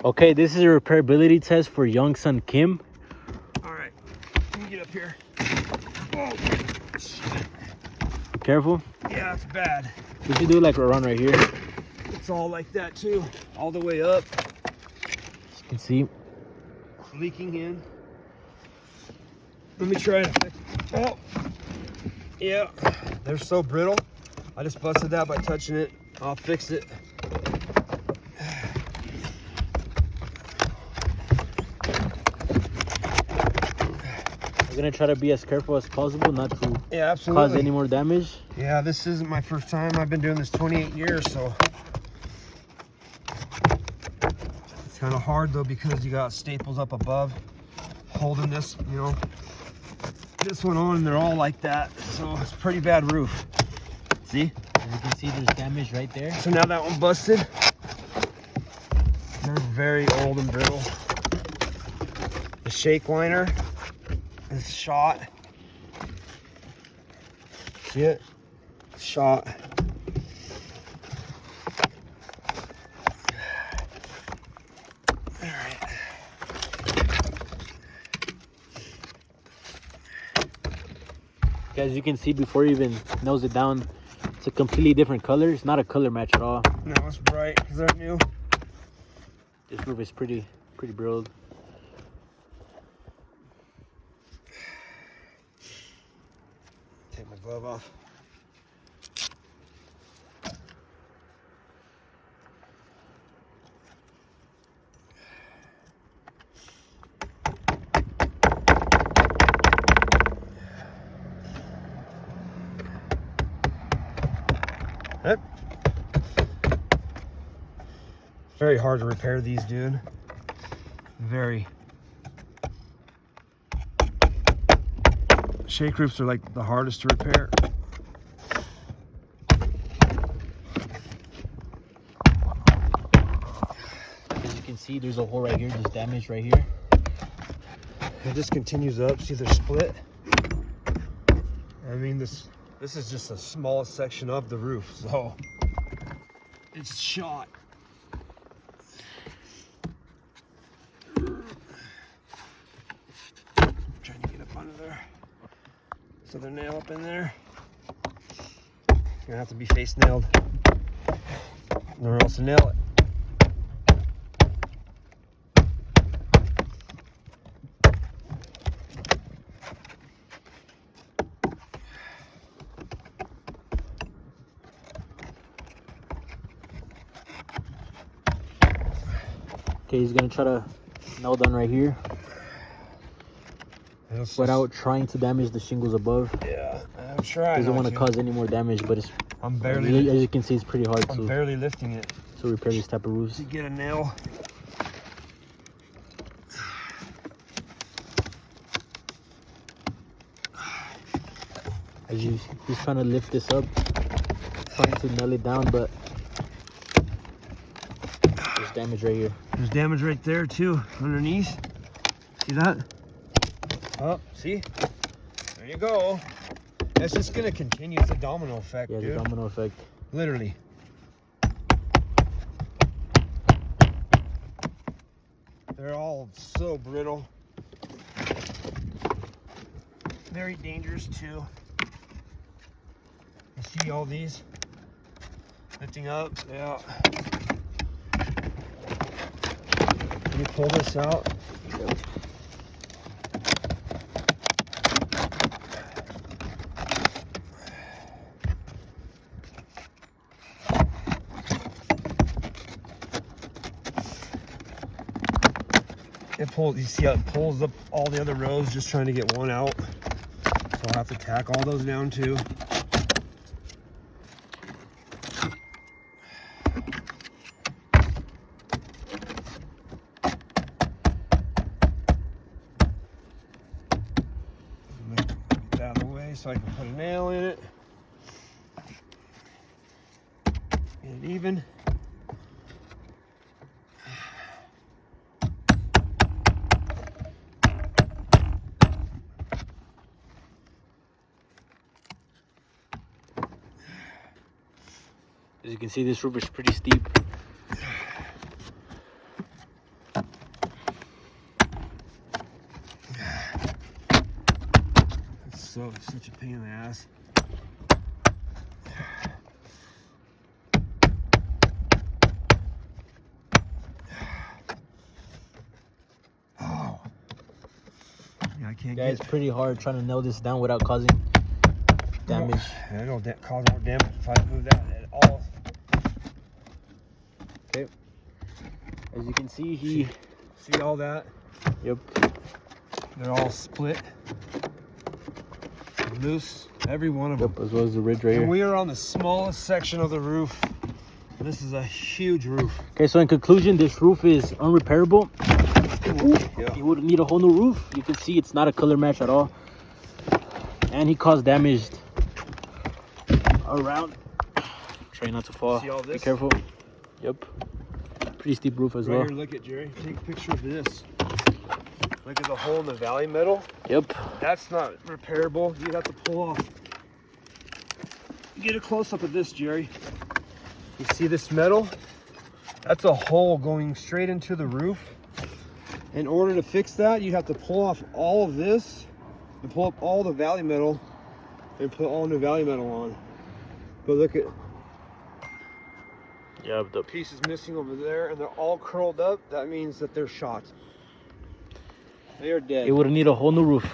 Okay, this is a repairability test for Yong Sun Kim. All right, let me get up here. Oh, shit. Careful. Yeah, it's bad. We should do like around right here. It's all like that too, all the way up. As you can see. Leaking in. Let me try to fix it. Oh, yeah, they're so brittle. I just busted that by touching it. I'll fix it. We're gonna try to be as careful as possible, not to absolutely cause any more damage. Yeah, this isn't my first time. I've been doing this 28 years, so it's kind of hard though because you got staples up above holding this, you know, this one on, and they're all like that, so it's a pretty bad roof. See? As you can see, there's damage right there. So now that one busted. They're very old and brittle. The shake liner is shot. See it? Shot. All right. As you can see, before you even nose it down, it's a completely different color. It's not a color match at all. No, it's bright because they're new. This roof is pretty brittled. Take my glove off. Yep. Very hard to repair these, dude. Very. Shake roofs are like the hardest to repair. As you can see, there's a hole right here, there's damage right here. It just continues up. See, they're split. I mean, this is just the smallest section of the roof, so it's shot. Trying to get up under there. So they're nailed up in there. You're gonna have to be face nailed, or else to nail it. Okay, he's gonna try to nail down right here without trying to damage the shingles above. Yeah, I'm trying. Doesn't want to cause any more damage, but it's as you can see, it's pretty hard I'm barely lifting it to repair these type of roofs. to get a nail. He's trying to lift this up, trying to nail it down, but there's damage right here. There's damage right there too, underneath. See that? Oh, see? There you go. It's just gonna continue. It's a domino effect, Yeah, dude. the domino effect. Literally. They're all so brittle. Very dangerous too. You see all these lifting up? Yeah. Can you pull this out? Yep. It pulls, you see how it pulls up all the other rows just trying to get one out. So I'll have to tack all those down too. Get that out of the way so I can put a nail in it. Get it even. As you can see, this roof is pretty steep. so it's such a pain in the ass. Oh. Yeah, I can't Yeah, it's pretty hard trying to nail this down without causing damage. I don't cause more damage if I move that at all. Okay. As you can see, See all that? Yep. They're all split. Loose. Every one of them. Yep, as well as the ridge right And here. we are on the smallest section of the roof. This is a huge roof. Okay, so in conclusion, this roof is unrepairable. Yeah. You would need a whole new roof. You can see it's not a color match at all. And he caused damage around. Try not to fall. See all this? Be careful. Yep. Pretty steep roof as Right well. here, look at Jerry. Take a picture of this. Look at the hole in the valley metal. Yep. That's not repairable. You'd have to pull off. Get a close up of this, Jerry. You see this metal? That's a hole going straight into the roof. In order to fix that, you have to pull off all of this and pull up all the valley metal and put all new valley metal on. But look at Yep. pieces missing over there, and they're all curled up. That means that they're shot. They are dead. It would need a whole new roof.